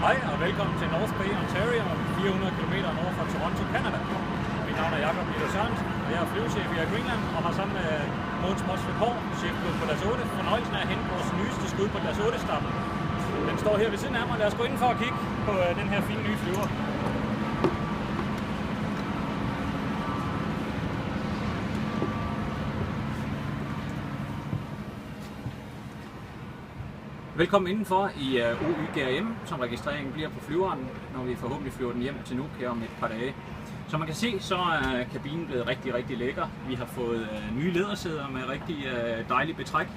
Hej og velkommen til North Bay, Ontario, 400 km nord fra Toronto, Canada. Mit navn er Jakob Peter Sørensen, og jeg er flyvechef i Air Greenland og har sammen med Mogens Morsvik-Hår, chefpilot på DAS 8, fornøjelsen af at hente vores nyeste skud på DAS 8-stammen. Den står her ved siden af mig. Lad os gå indenfor og kigge på den her fine nye flyver. Velkommen indenfor i OYGRM, som registreringen bliver på flyveren, når vi forhåbentlig flyver den hjem til Nuuk her om et par dage. Som man kan se, så er kabinen blevet rigtig lækker. Vi har fået nye lædersæder med rigtig dejligt betræk.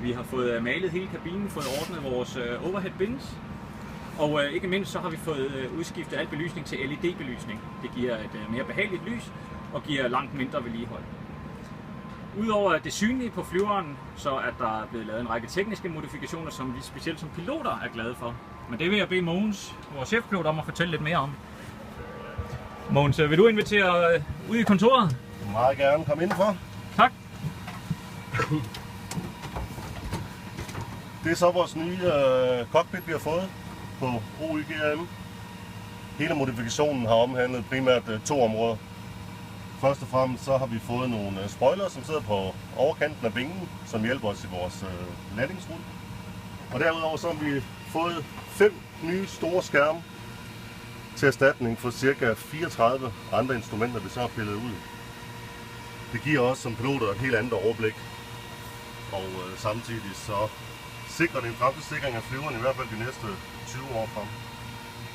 Vi har fået malet hele kabinen, fået ordnet vores overhead bins. Og ikke mindst så har vi fået udskiftet al belysning til LED-belysning. Det giver et mere behageligt lys og giver langt mindre vedligehold. Udover det synlige på flyveren, så er der blevet lavet en række tekniske modifikationer, som vi specielt som piloter er glade for. Men det vil jeg bede Mogens, vores chefpilot, om at fortælle lidt mere om. Mogens, vil du invitere ud i kontoret? Meget gerne. Kom indenfor. Tak. Det er så vores nye cockpit, vi har fået på OYGRM. Hele modifikationen har omhandlet primært to områder. Først og fremmest så har vi fået nogle spoilere, som sidder på overkanten af vingen, som hjælper os i vores landingsrute. Og derudover så har vi fået 5 nye store skærme til erstatning for ca. 34 andre instrumenter, vi så har pillet ud. Det giver os som piloter et helt andet overblik, og samtidig så sikrer det en fremtidssikring af flyveren i hvert fald de næste 20 år frem.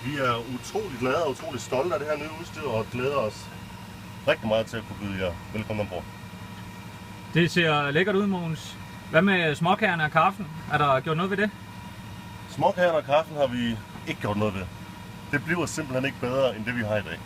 Vi er utroligt glade og utroligt stolte af det her nye udstyr og glæder os rigtig meget til at kunne byde jer velkommen ombord. Det ser lækkert ud, Mogens. Hvad med småkagerne og kaffen? Er der gjort noget ved det? Småkagerne og kaffen har vi ikke gjort noget ved. Det bliver simpelthen ikke bedre end det vi har i dag.